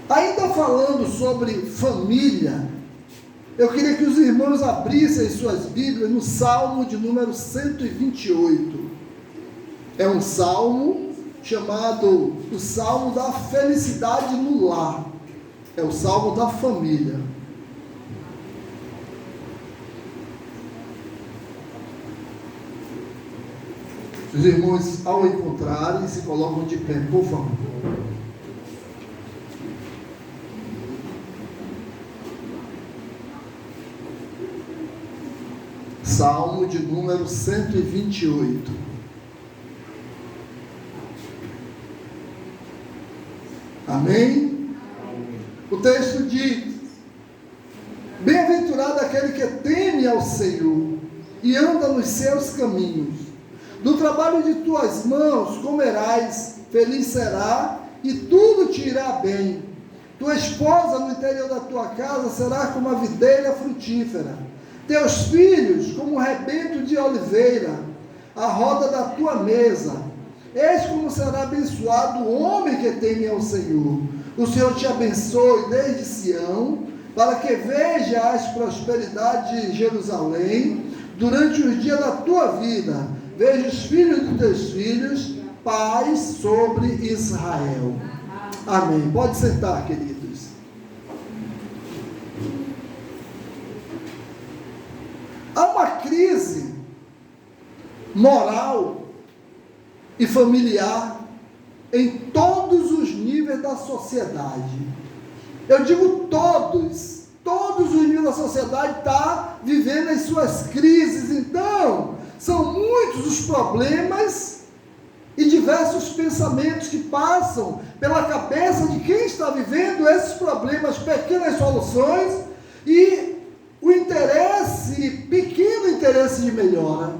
Ainda falando sobre família, eu queria que os irmãos abrissem suas Bíblias no Salmo de número 128. É um salmo chamado o Salmo da Felicidade no Lar. É o Salmo da família. Os irmãos, ao encontrarem, se colocam de pé, por favor. Salmo de número 128. Amém? O texto diz: bem-aventurado aquele que teme ao Senhor e anda nos seus caminhos. Do trabalho de tuas mãos comerás, feliz será, e tudo te irá bem. Tua esposa no interior da tua casa será como a videira frutífera. Teus filhos como o rebento de oliveira, a roda da tua mesa. Eis como será abençoado o homem que teme ao Senhor. O Senhor te abençoe desde Sião, para que veja as prosperidades de Jerusalém durante os dias da tua vida. Veja os filhos dos teus filhos, paz sobre Israel. Amém. Pode sentar, queridos. Há uma crise moral e familiar em todos os níveis da sociedade. Eu digo todos os níveis da sociedade estão vivendo as suas crises. Então, são muitos os problemas e diversos pensamentos que passam pela cabeça de quem está vivendo esses problemas, pequenas soluções e o pequeno interesse de melhora.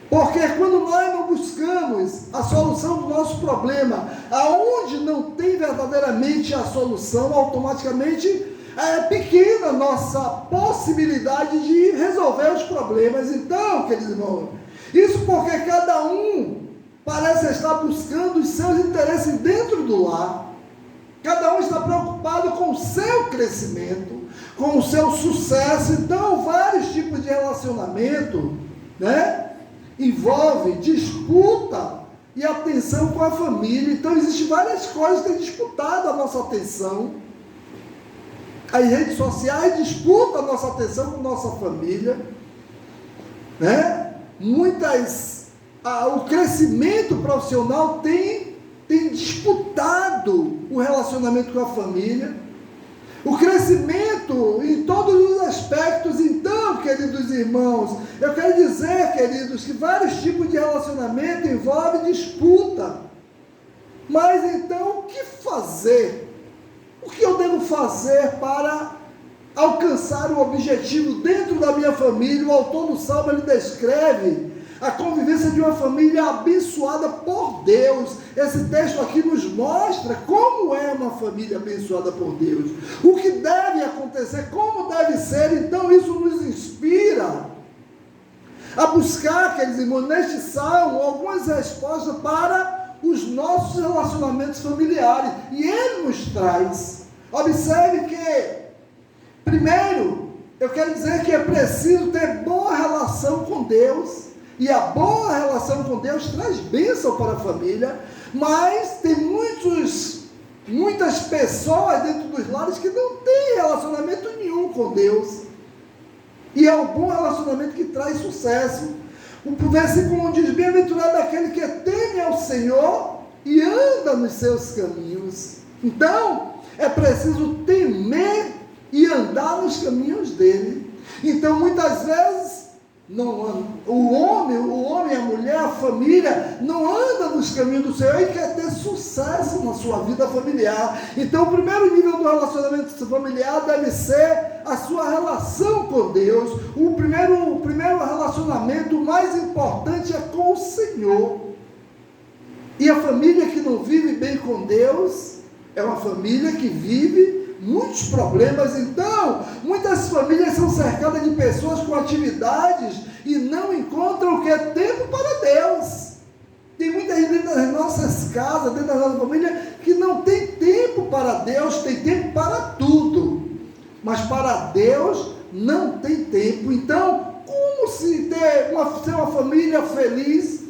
Porque quando nós não buscamos a solução do nosso problema, aonde não tem verdadeiramente a solução, automaticamente é pequena a nossa possibilidade de resolver os problemas. Então, queridos irmãos, isso porque cada um parece estar buscando os seus interesses dentro do lar. Cada um está preocupado com o seu crescimento, com o seu sucesso. Então, vários tipos de relacionamento, envolve disputa e atenção com a família. Então, existem várias coisas que têm disputado a nossa atenção. As redes sociais disputam a nossa atenção com nossa família, o crescimento profissional tem disputado o relacionamento com a família, o crescimento em todos os aspectos. Então, queridos irmãos, eu quero dizer, queridos, que vários tipos de relacionamento envolvem disputa. Mas então, o que fazer? O que eu devo fazer para alcançar o objetivo dentro da minha família? O autor do Salmo, ele descreve a convivência de uma família abençoada por Deus. Esse texto aqui nos mostra como é uma família abençoada por Deus, o que deve acontecer, como deve ser. Então isso nos inspira a buscar, queridos irmãos, neste salmo, algumas respostas para os nossos relacionamentos familiares. E ele nos traz. Observe que, primeiro, eu quero dizer que é preciso ter boa relação com Deus. E a boa relação com Deus traz bênção para a família. Mas tem muitas pessoas dentro dos lares que não têm relacionamento nenhum com Deus. E é um bom relacionamento que traz sucesso. O versículo 1 diz: bem-aventurado aquele que teme ao Senhor e anda nos seus caminhos. Então, é preciso temer e andar nos caminhos dele. Então, muitas vezes, o homem, a mulher, a família, não anda nos caminhos do Senhor e quer ter sucesso na sua vida familiar. Então, o primeiro nível do relacionamento familiar deve ser a sua relação com Deus. O primeiro relacionamento, o mais importante, é com o Senhor. E a família que não vive bem com Deus é uma família que vive muitos problemas. Então, muitas famílias são cercadas de pessoas com atividades e não encontram o que é tempo para Deus. Tem muita gente dentro das nossas casas, dentro da nossa família, que não tem tempo para Deus, tem tempo para tudo, mas para Deus não tem tempo. Então, como ser uma família feliz,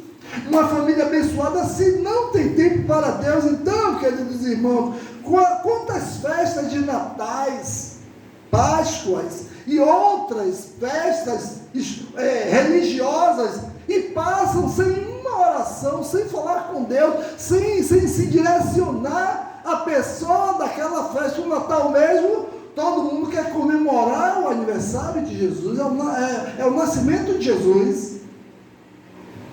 uma família abençoada, se não tem tempo para Deus? Então, queridos irmãos, quantas festas de natais, Páscoas e outras festas religiosas, e passam sem uma oração, sem falar com Deus, sem se direcionar a pessoa daquela festa. O Natal mesmo, todo mundo quer comemorar o aniversário de Jesus, é o nascimento de Jesus,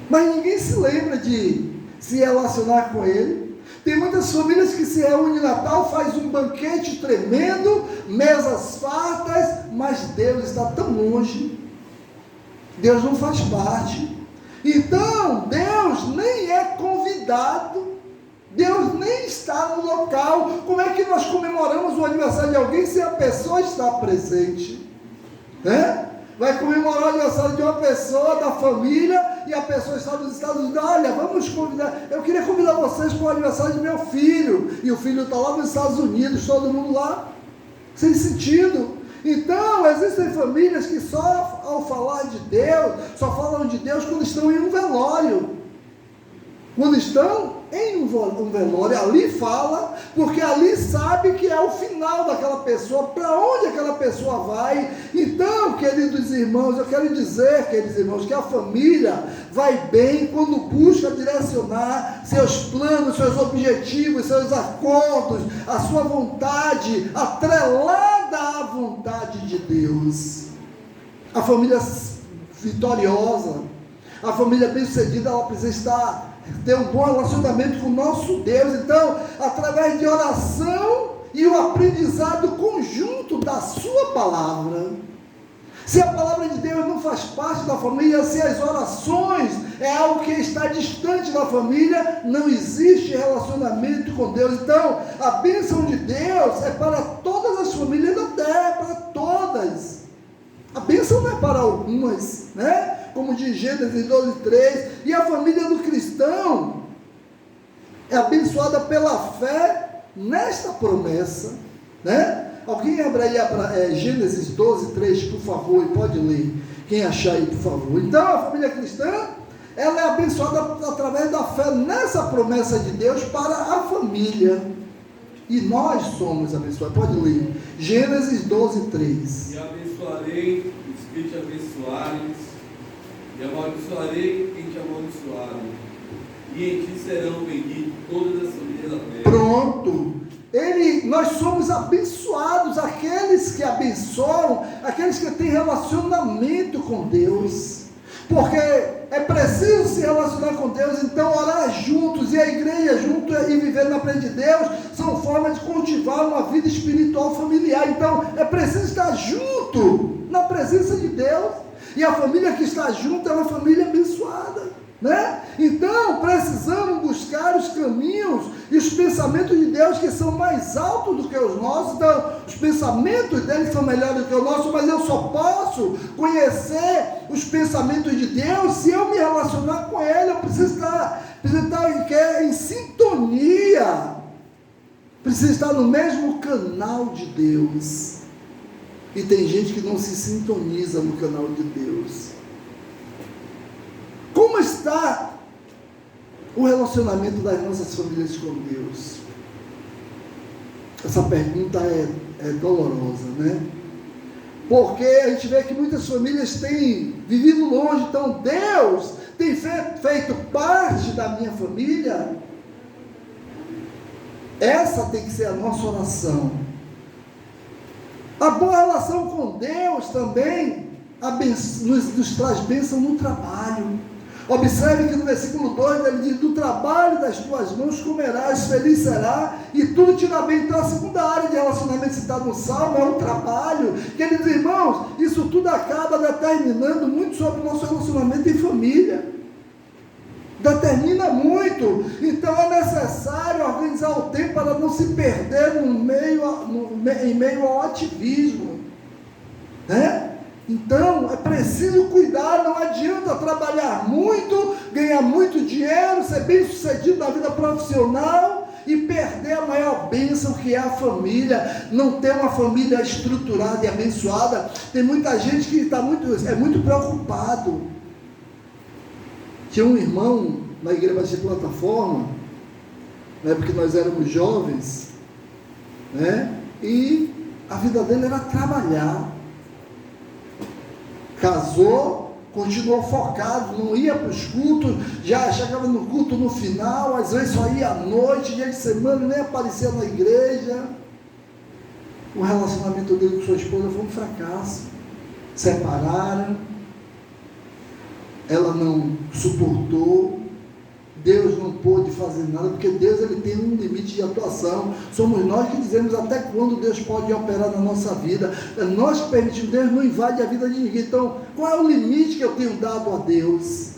mas ninguém se lembra de se relacionar com Ele. Tem muitas famílias que se reúnem no Natal, faz um banquete tremendo, mesas fartas, mas Deus está tão longe, Deus não faz parte. Então, Deus nem é convidado, Deus nem está no local. Como é que nós comemoramos o aniversário de alguém se a pessoa está presente? Vai comemorar o aniversário de uma pessoa, da família, e a pessoa está nos Estados Unidos. Olha, vamos convidar, eu queria convidar vocês para o aniversário do meu filho, e o filho está lá nos Estados Unidos, todo mundo lá, sem sentido. Então, existem famílias que só ao falar de Deus, só falam de Deus quando estão em um velório. Quando estão em um velório, ali fala, porque ali sabe que é o final daquela pessoa, para onde aquela pessoa vai. Então, queridos irmãos, eu quero dizer, queridos irmãos, que a família vai bem quando busca direcionar seus planos, seus objetivos, seus acordos, a sua vontade, atrelada à vontade de Deus. A família vitoriosa, a família bem-sucedida, ela precisa ter um bom relacionamento com o nosso Deus. Então, através de oração e o aprendizado conjunto da sua palavra. Se a palavra de Deus não faz parte da família, se as orações é algo que está distante da família, não existe relacionamento com Deus. Então, a bênção de Deus é para todas as famílias da terra, para todas. A bênção não é para algumas, como diz Gênesis 12:3, e a família do cristão é abençoada pela fé nesta promessa, Alguém abra aí Gênesis 12:3, por favor, e pode ler, quem achar aí, por favor. Então, a família cristã, ela é abençoada através da fé nessa promessa de Deus para a família, e nós somos abençoados. Pode ler, Gênesis 12:3. E abençoarei os que te abençoarem, e amaldiçoarei quem te amaldiçoarem, e em ti serão benditas todas as famílias da terra. Pronto. Nós somos abençoados, aqueles que abençoam, aqueles que têm relacionamento com Deus, porque é preciso se relacionar com Deus. Então, orar juntos, e a igreja junto, e viver na presença de Deus, são formas de cultivar uma vida espiritual familiar. Então, é preciso estar junto, na presença de Deus, e a família que está junto é uma família abençoada. Então, precisamos buscar os caminhos e os pensamentos de Deus, que são mais altos do que os nossos. Então, os pensamentos dele são melhores do que os nossos, mas eu só posso conhecer os pensamentos de Deus se eu me relacionar com ele. Eu preciso estar em sintonia, preciso estar no mesmo canal de Deus. E tem gente que não se sintoniza no canal de Deus. Como está o relacionamento das nossas famílias com Deus? Essa pergunta é dolorosa, Porque a gente vê que muitas famílias têm vivido longe. Então, Deus tem feito parte da minha família? Essa tem que ser a nossa oração. A boa relação com Deus também nos traz bênção no trabalho. Observe que no versículo 2 ele diz: do trabalho das tuas mãos comerás, feliz será, e tudo te irá bem. Então, a segunda área de relacionamento citada no Salmo é o trabalho. Queridos irmãos, isso tudo acaba determinando muito sobre o nosso relacionamento em família. Determina muito. Então, é necessário organizar o tempo para não se perder em meio ao ativismo, Então, é preciso cuidar. Não adianta trabalhar muito, ganhar muito dinheiro, ser bem sucedido na vida profissional e perder a maior bênção que é a família, não ter uma família estruturada e abençoada. Tem muita gente que é muito preocupado. Tinha um irmão na Igreja Batista Plataforma, né, porque nós éramos jovens, né, e a vida dele era trabalhar. Casou, continuou focado, não ia para os cultos, já chegava no culto no final, às vezes só ia à noite, dia de semana, nem aparecia na igreja. O relacionamento dele com sua esposa foi um fracasso. Separaram, ela não suportou, Deus não pôde fazer nada, porque Deus ele tem um limite de atuação. Somos nós que dizemos até quando Deus pode operar na nossa vida. É nós que permitimos. Deus não invade a vida de ninguém. Então, qual é o limite que eu tenho dado a Deus?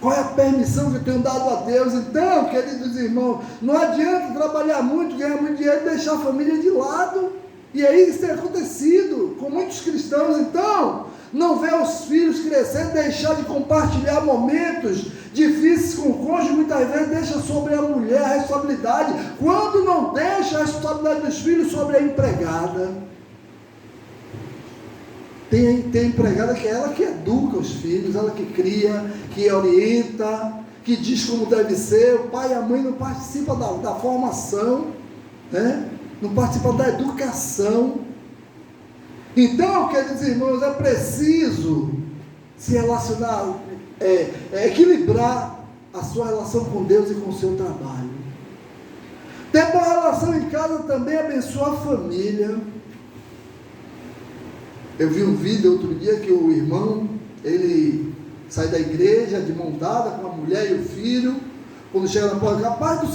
Qual é a permissão que eu tenho dado a Deus? Então, queridos irmãos, não adianta trabalhar muito, ganhar muito dinheiro e deixar a família de lado. E aí isso tem acontecido com muitos cristãos. Então, não ver os filhos crescendo, deixar de compartilhar momentos difíceis com o cônjuge, muitas vezes deixa sobre a mulher a responsabilidade, quando não deixa a responsabilidade dos filhos sobre a empregada. Tem empregada que é ela que educa os filhos, ela que cria, que orienta, que diz como deve ser. O pai e a mãe não participam da formação, né? Não participam da educação. Então, queridos irmãos, é preciso se relacionar, equilibrar a sua relação com Deus e com o seu trabalho. Ter boa relação em casa também abençoa a família. Eu vi um vídeo outro dia que o irmão, ele sai da igreja de mão dada com a mulher e o filho. Quando chega na porta, a paz do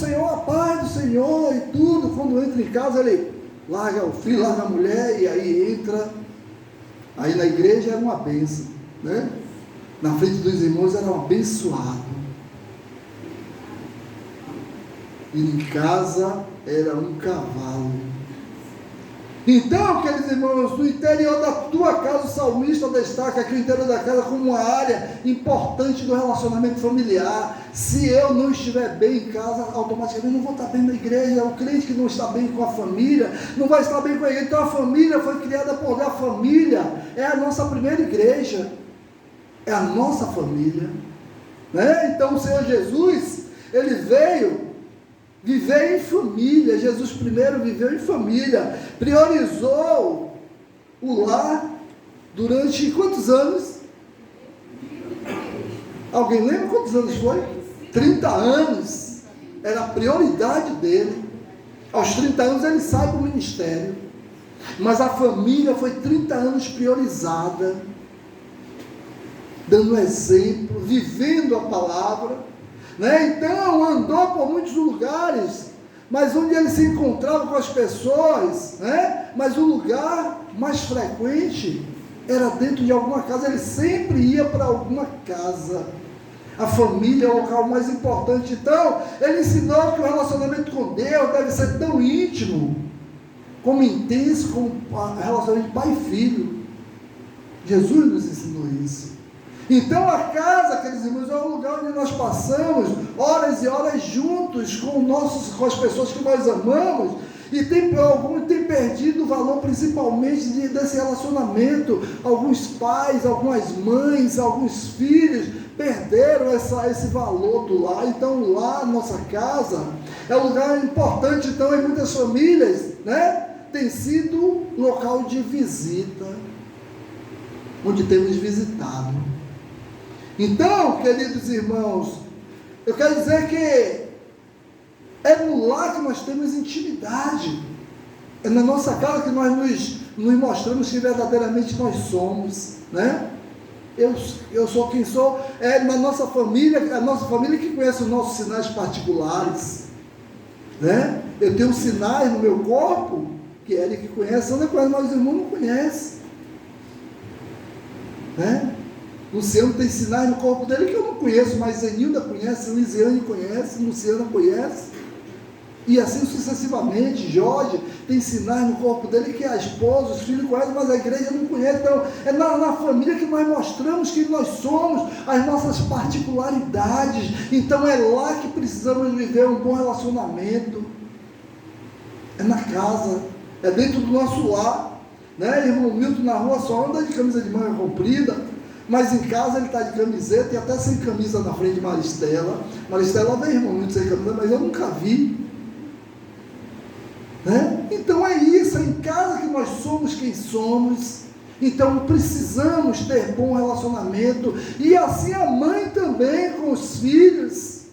Senhor e tudo. Quando entra em casa, ele larga o filho, larga a mulher e aí entra. Aí na igreja era uma bênção, né? Na frente dos irmãos era um abençoado. E em casa era um cavalo. Então, queridos irmãos, no interior da tua casa, o salmista destaca aqui o interior da casa como uma área importante do relacionamento familiar. Se eu não estiver bem em casa, automaticamente não vou estar bem na igreja. O crente que não está bem com a família, não vai estar bem com a igreja. Então a família foi criada por Deus. A família é a nossa primeira igreja, é a nossa família, né? Então o Senhor Jesus, ele veio viver em família. Jesus primeiro viveu em família, priorizou o lar durante quantos anos? Alguém lembra quantos anos foi? 30 anos, era a prioridade dele. Aos 30 anos ele sai para o ministério, mas a família foi 30 anos priorizada, dando exemplo, vivendo a palavra, né? Então andou por muitos lugares, mas onde ele se encontrava com as pessoas, né? Mas o lugar mais frequente era dentro de alguma casa. Ele sempre ia para alguma casa. A família é o local mais importante. Então ele ensinou que o relacionamento com Deus deve ser tão íntimo, como intenso, como o relacionamento de pai e filho. Jesus nos ensinou isso. Então a casa, queridos irmãos, é um lugar onde nós passamos horas e horas juntos com as pessoas que nós amamos, e alguns têm perdido o valor principalmente desse relacionamento. Alguns pais, algumas mães, alguns filhos perderam esse valor do lar. Então lá, nossa casa, é um lugar importante. Então em muitas famílias, né, tem sido local de visita, onde temos visitado. Então, queridos irmãos, eu quero dizer que é no lar que nós temos intimidade. É na nossa casa que nós nos mostramos que verdadeiramente nós somos, né? Eu sou quem sou. É na nossa família, a nossa família que conhece os nossos sinais particulares, né? Eu tenho sinais no meu corpo que ele que conhece, Ana conhece, mas os irmãos não conhecem, né? Luciano tem sinais no corpo dele que eu não conheço, mas Zenilda conhece, Lisiane conhece, Luciana conhece. E assim sucessivamente. Jorge tem sinais no corpo dele que a esposa, os filhos conhecem, mas a igreja não conhece. Então, é na família que nós mostramos quem nós somos, as nossas particularidades. Então, é lá que precisamos viver um bom relacionamento. É na casa, é dentro do nosso lar. Né? Irmão Milton na rua só anda de camisa de manga comprida, mas em casa ele está de camiseta e até sem camisa na frente de Maristela. Maristela vê irmão Milton sem camisa, mas eu nunca vi. Né? Então é isso, é em casa que nós somos quem somos. Então precisamos ter bom relacionamento, e assim a mãe também com os filhos,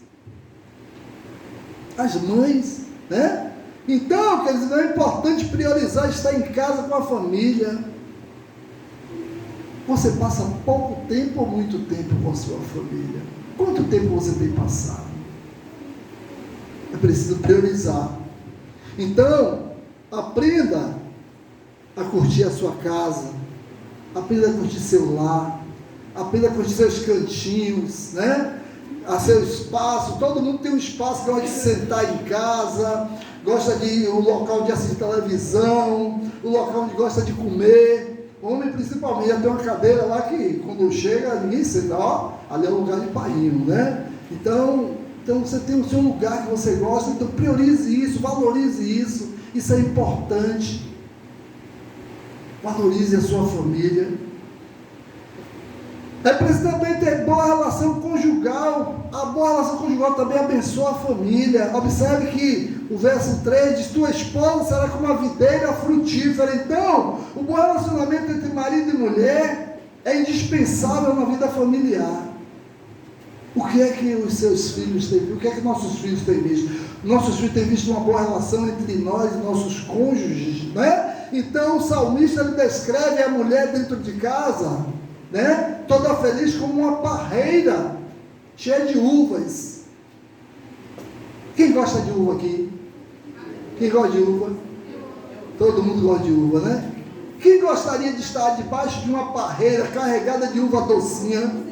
as mães, né? Então, quer dizer, é importante priorizar estar em casa com a família. Você passa pouco tempo ou muito tempo com a sua família? Quanto tempo você tem passado? É preciso priorizar. Então, aprenda a curtir a sua casa, aprenda a curtir seu lar, aprenda a curtir seus cantinhos, né? A seu espaço. Todo mundo tem um espaço que gosta de sentar em casa, gosta de um local de assistir televisão, um local onde gosta de comer. O homem principalmente, já tem uma cadeira lá que quando chega ninguém senta, ó, ali é o lugar de painho, né? Então você tem o seu lugar que você gosta, então priorize isso, valorize isso, isso é importante. Valorize a sua família. É preciso também ter boa relação conjugal. A boa relação conjugal também abençoa a família. Observe que o verso 3 diz: tua esposa será como uma videira frutífera. Então, o bom relacionamento entre marido e mulher é indispensável na vida familiar. O que é que os seus filhos têm visto? O que é que nossos filhos têm visto? Nossos filhos têm visto uma boa relação entre nós e nossos cônjuges, né? Então o salmista ele descreve a mulher dentro de casa, né? Toda feliz como uma parreira cheia de uvas. Quem gosta de uva aqui? Quem gosta de uva? Todo mundo gosta de uva, né? Quem gostaria de estar debaixo de uma parreira carregada de uva docinha?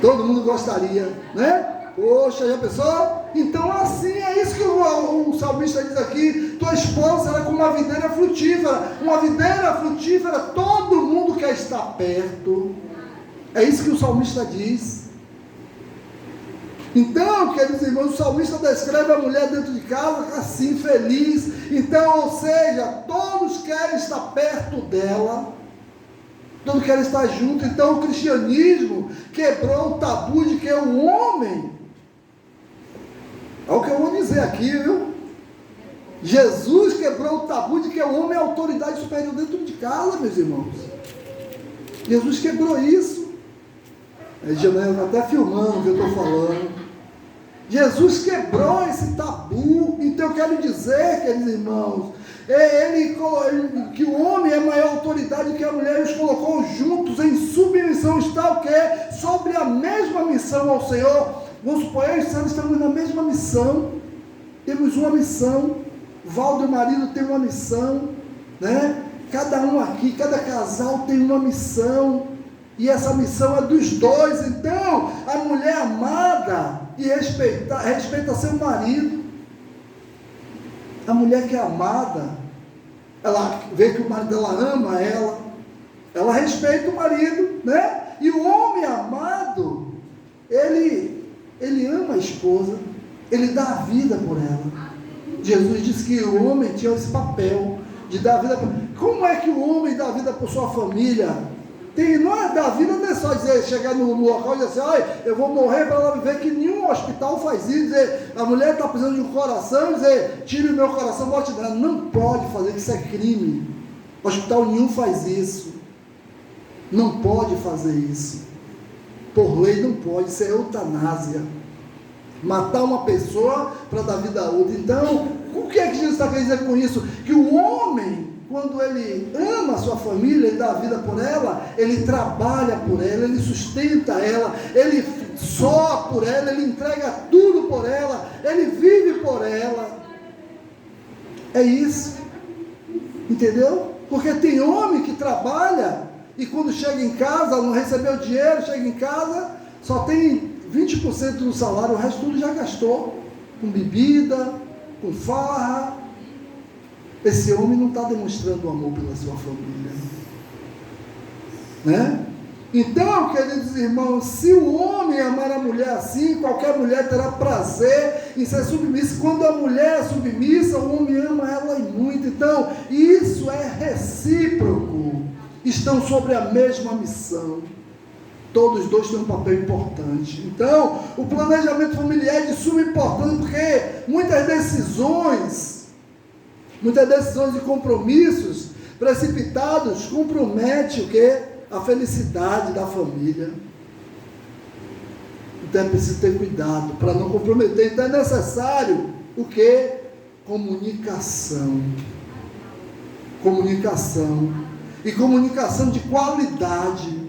Todo mundo gostaria, né? Poxa, já pensou? Então assim, é isso que o salmista diz aqui: tua esposa será como uma videira frutífera. Uma videira frutífera, todo mundo quer estar perto. É isso que o salmista diz. Então, queridos irmãos, o salmista descreve a mulher dentro de casa assim, feliz. Então, ou seja, todos querem estar perto dela, todos querem estar juntos. Então, o cristianismo quebrou o tabu de que o homem, é o que eu vou dizer aqui, viu? Jesus quebrou o tabu de que o homem é a autoridade superior dentro de casa, meus irmãos. Jesus quebrou isso. A Janaína está até filmando o que eu estou falando. Jesus quebrou esse tabu. Então eu quero dizer, queridos irmãos, que o homem é maior autoridade que a mulher, e os colocou juntos em submissão. Está o quê? Sobre a mesma missão ao Senhor. Vamos supor, eu e Sandra estamos na mesma missão. Temos uma missão. Valdo e o marido tem uma missão, né? Cada um aqui, cada casal tem uma missão. E essa missão é dos dois. Então, a mulher amada e respeita seu marido. A mulher que é amada, ela vê que o marido dela ama ela respeita o marido, né? E o homem amado, ele ama a esposa, ele dá a vida por ela. Jesus disse que o homem tinha esse papel de dar a vida por... Como é que o homem dá a vida por sua família? Não é dar vida, não é só dizer, chegar no local e dizer assim: olha, eu vou morrer para ela viver, que nenhum hospital faz isso. Dizer, a mulher está precisando de um coração, dizer, tire o meu coração, bote nela. Não pode fazer, isso é crime. Hospital nenhum faz isso. Não pode fazer isso. Por lei não pode, isso é eutanásia. Matar uma pessoa para dar vida a outra. Então, o que é que Jesus está querendo dizer com isso? Que o homem, quando ele ama a sua família, ele dá a vida por ela, ele trabalha por ela, ele sustenta ela, ele soa por ela, ele entrega tudo por ela, ele vive por ela. É isso. Entendeu? Porque tem homem que trabalha e quando chega em casa, não recebeu dinheiro, chega em casa, só tem 20% do salário, o resto tudo já gastou. com bebida, com farra. Esse homem não está demonstrando amor pela sua família, né? Então, queridos irmãos, se o homem amar a mulher assim, qualquer mulher terá prazer em ser submissa. Quando a mulher é submissa, o homem ama ela e muito. Então, isso é recíproco. Estão sobre a mesma missão. Todos os dois têm um papel importante. Então, o planejamento familiar é de suma importância, porque muitas decisões e compromissos precipitados comprometem o quê? A felicidade da família. Então é preciso ter cuidado para não comprometer. Então é necessário o quê? Comunicação. E comunicação de qualidade.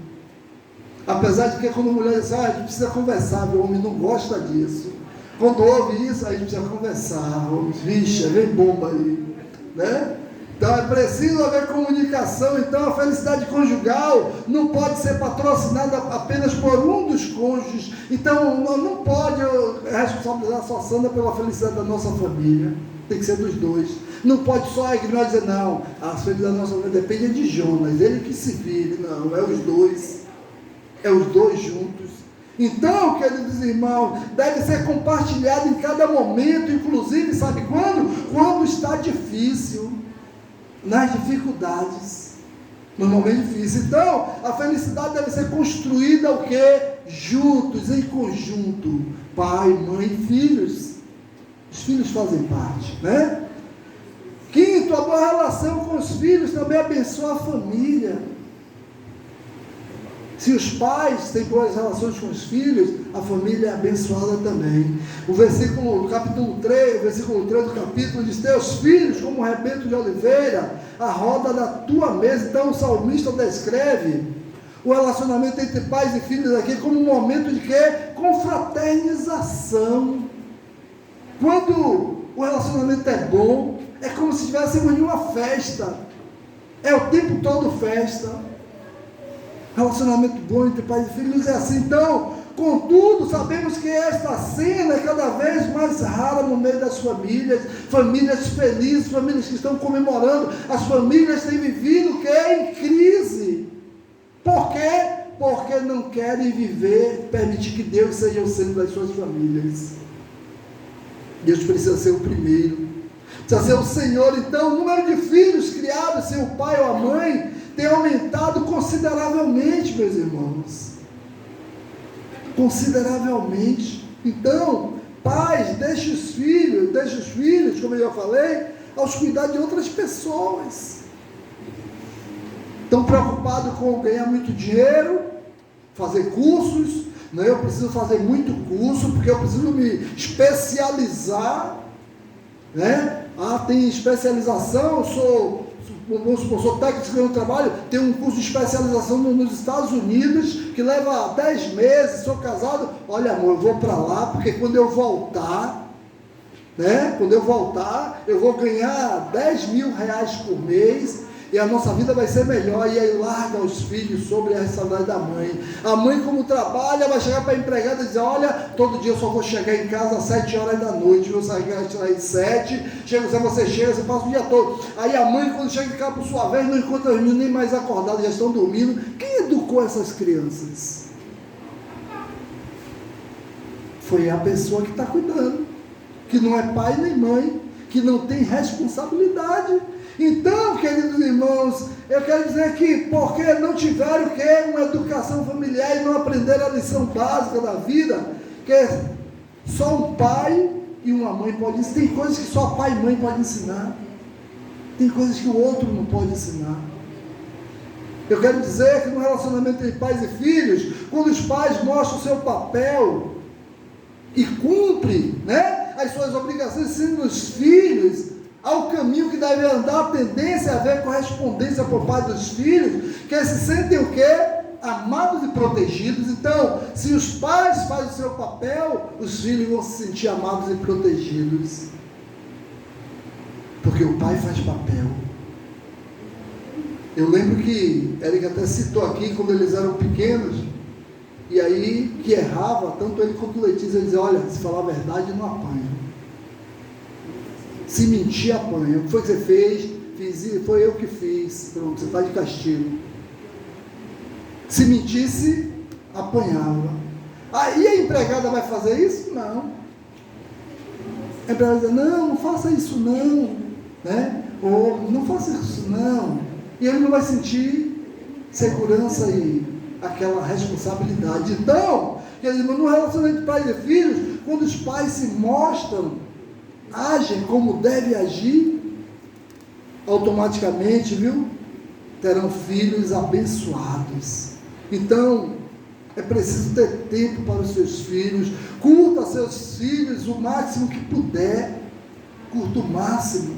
Apesar de que quando a mulher diz, a gente precisa conversar, o homem não gosta disso. Quando ouve isso, a gente precisa conversar. Vixe, vem bomba aí, né? Então é preciso haver comunicação. Então a felicidade conjugal não pode ser patrocinada apenas por um dos cônjuges. Então não pode responsabilizar só a Sandra pela felicidade da nossa família. Tem que ser dos dois. Não pode só a igreja dizer, não, a felicidade da nossa família depende de Jonas, ele que se vire. Não, é os dois. É os dois juntos. Então, queridos irmãos, deve ser compartilhado em cada momento, inclusive, sabe quando? Quando está difícil. Nas dificuldades, nos momentos difíceis. Então, a felicidade deve ser construída o quê? Juntos, em conjunto, pai, mãe e filhos. Os filhos fazem parte, né? Quinto, a boa relação com os filhos também abençoa a família. Se os pais têm boas relações com os filhos, a família é abençoada também. O capítulo 3 do capítulo diz, teus filhos como um rebento de oliveira, a roda da tua mesa. Então o salmista descreve o relacionamento entre pais e filhos aqui como um momento de quê? Confraternização. Quando o relacionamento é bom, é como se estivéssemos em uma festa. É o tempo todo festa. Relacionamento bom entre pais e filhos é assim. Então, contudo, sabemos que esta cena é cada vez mais rara no meio das famílias. Famílias felizes, famílias que estão comemorando. As famílias têm vivido o que? Em crise. Por quê? Porque não querem viver, permitir que Deus seja o centro das suas famílias. Deus precisa ser o primeiro. Precisa ser o Senhor. Então, o número de filhos criados sem o pai ou a mãe tem aumentado consideravelmente, meus irmãos. Consideravelmente. Então, pais, deixe os filhos, como eu já falei, aos cuidar de outras pessoas. Estão preocupados com ganhar muito dinheiro, fazer cursos. Não, eu preciso fazer muito curso, porque eu preciso me especializar, né? Tem especialização, sou técnico no trabalho, tenho um curso de especialização nos Estados Unidos, que leva 10 meses, sou casado, olha amor, eu vou para lá, porque quando eu voltar, eu vou ganhar 10 mil reais por mês, e a nossa vida vai ser melhor. E aí larga os filhos sobre a responsabilidade da mãe. A mãe, como trabalha, vai chegar para a empregada e dizer, olha, todo dia eu só vou chegar em casa às 7 horas da noite, eu vou sair às 7, você chega, você passa o dia todo. Aí a mãe, quando chega em casa por sua vez, não encontra os meninos nem mais acordados, já estão dormindo. Quem educou essas crianças? Foi a pessoa que está cuidando, que não é pai nem mãe, que não tem responsabilidade. Então, queridos irmãos, eu quero dizer que porque não tiveram uma educação familiar e não aprenderam a lição básica da vida, que só um pai e uma mãe podem ensinar. Tem coisas que só pai e mãe podem ensinar. Tem coisas que o outro não pode ensinar. Eu quero dizer que no relacionamento entre pais e filhos, quando os pais mostram o seu papel e cumprem, as suas obrigações, ensinam os filhos ao caminho que deve andar, a tendência a haver correspondência por parte dos filhos, que eles se sentem o quê? Amados e protegidos. Então, se os pais fazem o seu papel, os filhos vão se sentir amados e protegidos, porque o pai faz papel. Eu lembro que Eric até citou aqui, quando eles eram pequenos, e aí que errava, tanto ele quanto Letícia, dizia, olha, se falar a verdade não apanha. Se mentir, apanha. O que foi que você fez? Foi eu que fiz. Pronto, você está de castigo. Se mentisse, apanhava. Aí a empregada vai fazer isso? Não. A empregada diz, não faça isso não. Né? Ou não faça isso não. E ele não vai sentir segurança e aquela responsabilidade. Então, no relacionamento de pais e filhos, quando os pais se mostram, agem como devem agir, automaticamente, terão filhos abençoados. Então, é preciso ter tempo para os seus filhos. Curta seus filhos o máximo que puder. Curta o máximo.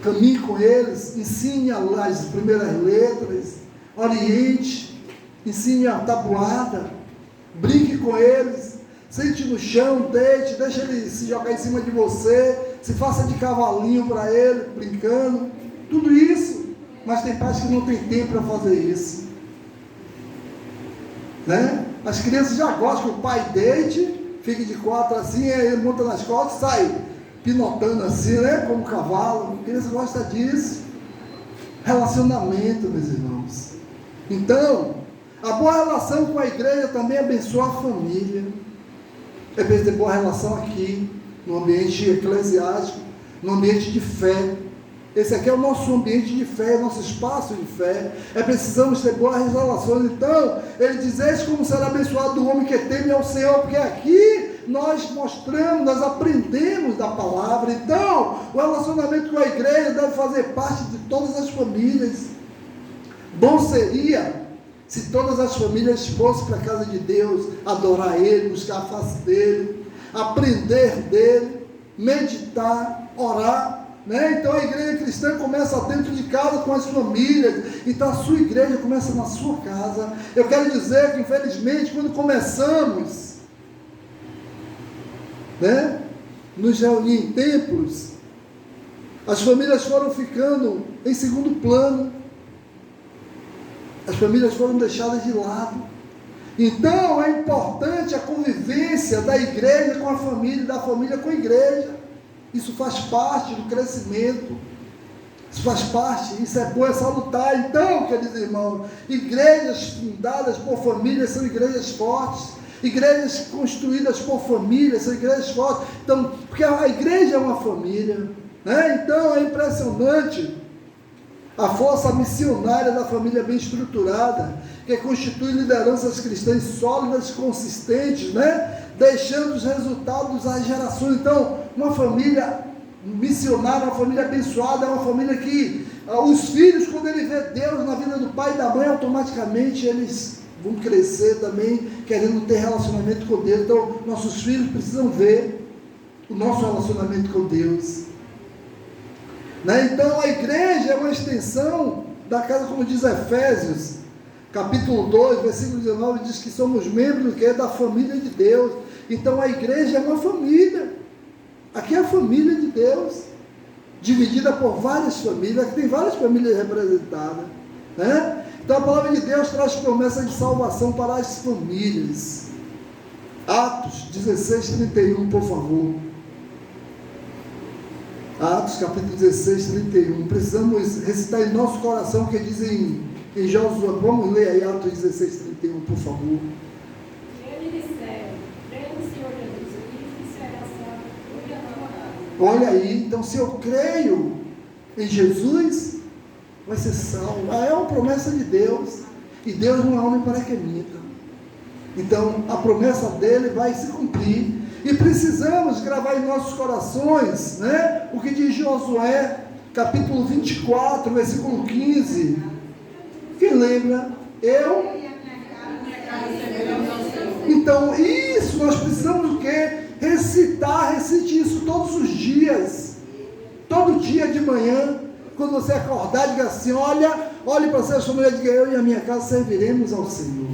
Caminhe com eles. Ensine as primeiras letras. Oriente. Ensine a tabuada. Brinque com eles. Sente no chão, deite. Deixa ele se jogar em cima de você. Se faça de cavalinho para ele, brincando. Tudo isso. Mas tem pais que não tem tempo para fazer isso. Né? As crianças já gostam que o pai deite, fique de quatro assim, aí ele monta nas costas e sai pinotando assim, né? Como cavalo. A criança gosta disso. Relacionamento, meus irmãos. Então, a boa relação com a igreja também abençoa a família. É preciso ter boa relação aqui, no ambiente eclesiástico, no ambiente de fé. Esse aqui é o nosso ambiente de fé, nosso espaço de fé. Precisamos ter boas relações. Então, ele diz, eis como será abençoado o homem que teme ao Senhor, porque aqui nós mostramos, nós aprendemos da palavra. Então, o relacionamento com a igreja deve fazer parte de todas as famílias. Bom seria se todas as famílias fossem para a casa de Deus, adorar Ele, buscar a face dEle, aprender dEle, meditar, orar. Né? Então a igreja cristã começa dentro de casa com as famílias. Então a sua igreja começa na sua casa. Eu quero dizer que infelizmente quando começamos, né, nos reunir em templos, as famílias foram ficando em segundo plano. As famílias foram deixadas de lado. Então é importante a convivência da igreja com a família e da família com a igreja. Isso faz parte do crescimento. Isso faz parte, isso é bom, é salutar. Então, queridos irmãos, igrejas fundadas por famílias são igrejas fortes. Igrejas construídas por famílias são igrejas fortes. Então, porque a igreja é uma família, né? Então é impressionante a força missionária da família bem estruturada, que constitui lideranças cristãs sólidas e consistentes, né? Deixando os resultados às gerações. Então, uma família missionária, uma família abençoada, é uma família que os filhos, quando ele vê Deus na vida do pai e da mãe, automaticamente eles vão crescer também, querendo ter relacionamento com Deus. Então, nossos filhos precisam ver o nosso relacionamento com Deus. Né? Então, a igreja é uma extensão da casa, como diz Efésios, capítulo 2, versículo 19, diz que somos membros da família de Deus. Então, a igreja é uma família. Aqui é a família de Deus, dividida por várias famílias. Aqui tem várias famílias representadas. Né? Então, a palavra de Deus traz promessa de salvação para as famílias. Atos 16, 31, por favor. Atos capítulo 16, 31. Precisamos recitar em nosso coração o que diz em Josué. Vamos ler aí Atos 16, 31, por favor. Ele disseram, creio no Senhor Jesus Cristo e será salvo, tu e a tua casa. Olha aí, então se eu creio em Jesus, vai ser salvo. É uma promessa de Deus. E Deus não é homem para que minta. Então a promessa dele vai se cumprir. E precisamos gravar em nossos corações, né, o que diz Josué, capítulo 24, versículo 15. Quem lembra? Eu. Então, isso nós precisamos o quê? Recitar, recite isso todos os dias. Todo dia de manhã, quando você acordar, diga assim, olhe para a sua mulher e diga, eu e a minha casa serviremos ao Senhor.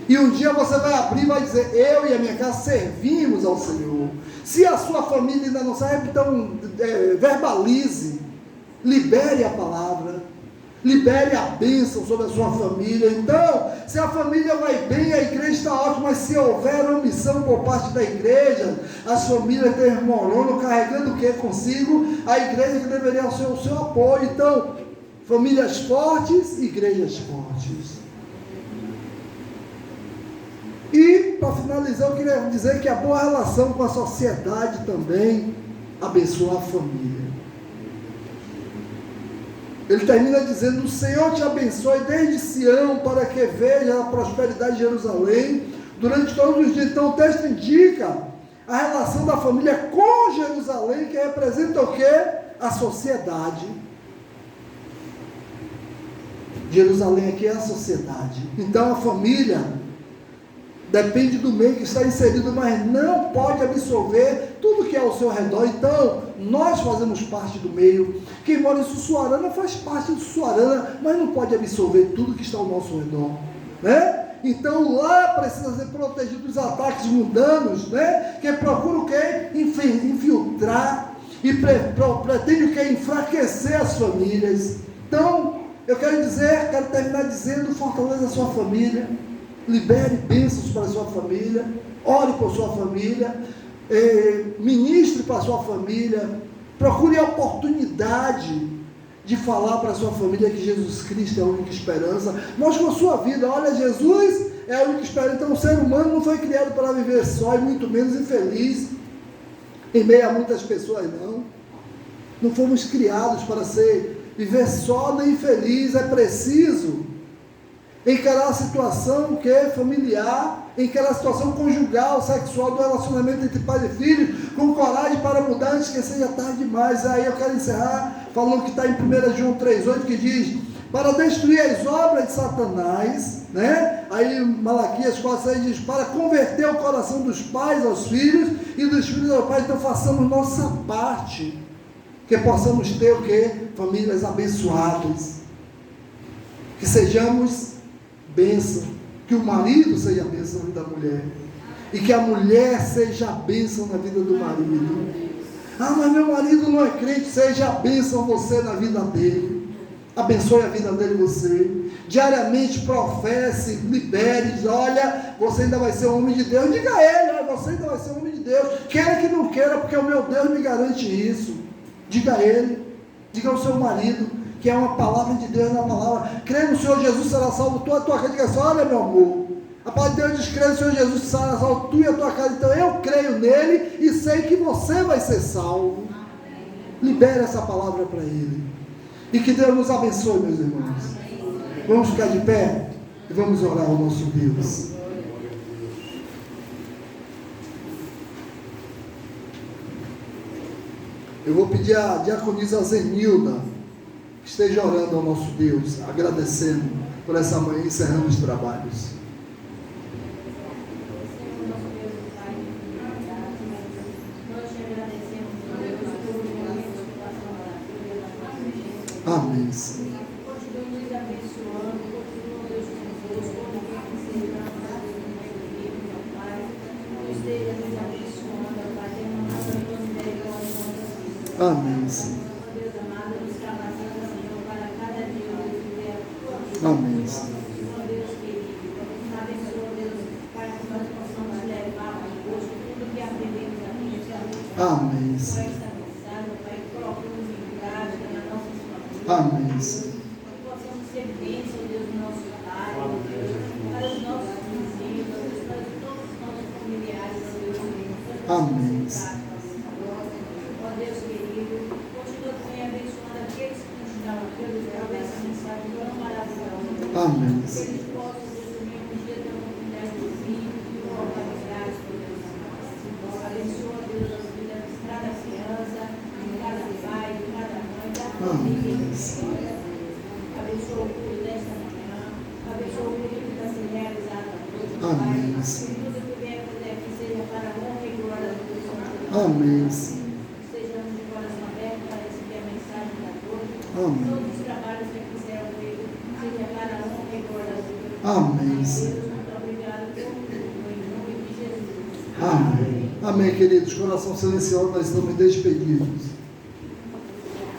E um dia você vai abrir e vai dizer, eu e a minha casa servimos ao Senhor. Se a sua família ainda não sabe, então verbalize, libere a palavra. Libere a bênção sobre a sua família. Então, se a família vai bem, a igreja está ótima, mas se houver omissão por parte da igreja, as famílias desmoronam, carregando o que consigo? A igreja que deveria ser o seu apoio. Então, famílias fortes, igrejas fortes. E, para finalizar, eu queria dizer que a boa relação com a sociedade também abençoa a família. Ele termina dizendo: o Senhor te abençoe desde Sião, para que veja a prosperidade de Jerusalém durante todos os dias. Então o texto indica a relação da família com Jerusalém, que representa o quê? A sociedade. Jerusalém aqui é a sociedade. Então a família depende do meio que está inserido, mas não pode absorver tudo que é ao seu redor. Então, nós fazemos parte do meio. Quem mora em Sussuarana faz parte de Sussuarana, mas não pode absorver tudo que está ao nosso redor, né? Então, lá precisa ser protegido dos ataques mundanos, né? Que procura o quê? Infiltrar e pretende o quê? Enfraquecer as famílias. Então, eu quero terminar dizendo: fortaleça a sua família. Libere bênçãos para a sua família, ore por sua família, ministre para a sua família, procure a oportunidade de falar para a sua família que Jesus Cristo é a única esperança. Mostre com a sua vida: olha, Jesus é a única esperança. Então o ser humano não foi criado para viver só, e muito menos infeliz, em meio a muitas pessoas, não fomos criados para viver só nem infeliz. É preciso encarar a situação que é familiar, encarar a situação conjugal, sexual, do relacionamento entre pai e filho, com coragem para mudar antes que seja tarde demais. Aí eu quero encerrar falando que está em 1 João 3,8, que diz: para destruir as obras de Satanás, né? Aí Malaquias 4,6 diz: para converter o coração dos pais aos filhos e dos filhos aos pais. Então façamos nossa parte, que possamos ter o quê? Famílias abençoadas, que sejamos bênção, que o marido seja bênção na vida da mulher, e que a mulher seja bênção na vida do marido. Ah, mas meu marido não é crente. Seja bênção você na vida dele, abençoe a vida dele você, diariamente professe, libere, diz: olha, você ainda vai ser um homem de Deus. Diga a ele: olha, você ainda vai ser um homem de Deus, queira que não queira, porque o meu Deus me garante isso. Diga a ele, diga ao seu marido, que é uma palavra de Deus na palavra: crê no Senhor Jesus, será salvo tu e a tua casa. Diga assim: olha, meu amor, a palavra de Deus diz: crê no Senhor Jesus, será salvo tu e a tua casa. Então eu creio nele e sei que você vai ser salvo. Libere essa palavra para ele, e que Deus nos abençoe, meus irmãos. Vamos ficar de pé e vamos orar ao nosso Deus. Eu vou pedir a diaconisa Zenilda que esteja orando ao nosso Deus, agradecendo por essa manhã, encerrando os trabalhos. Amém, Senhor. Amém, Senhor. Amém, Senhor. Amém, Senhor. Amém, Senhor. Possamos ser bênção, Deus, no nosso lar, para os nossos vizinhos, para todos os nossos familiares, Deus. Amém, Senhor. Ó Deus querido, continua também abençoando aqueles que nos dão, Deus, através dessa mensagem tão maravilhosa. Amém, Que Senhor. eles possam, Deus, também um dia ter a oportunidade de vir e voltar de graça, Deus. Abençoa, Deus, as vidas de cada criança, de cada pai, de cada mãe, da família. Abençoa o culto desta manhã, abençoa o culto que está sendo realizado hoje, Amém, Pai. Senhor. Que tudo que vier fazer aqui seja para a honra e glória do Deus. Amém, Senhor. Estejamos de coração aberto para receber a mensagem da dor. Amém. Todos os trabalhos que aqui serão feitos seja para a honra e glória do Deus. Amém, Senhor. Deus, muito obrigado por tudo, em nome de Jesus. Amém. Amém, queridos. Coração silencioso, nós estamos despedidos.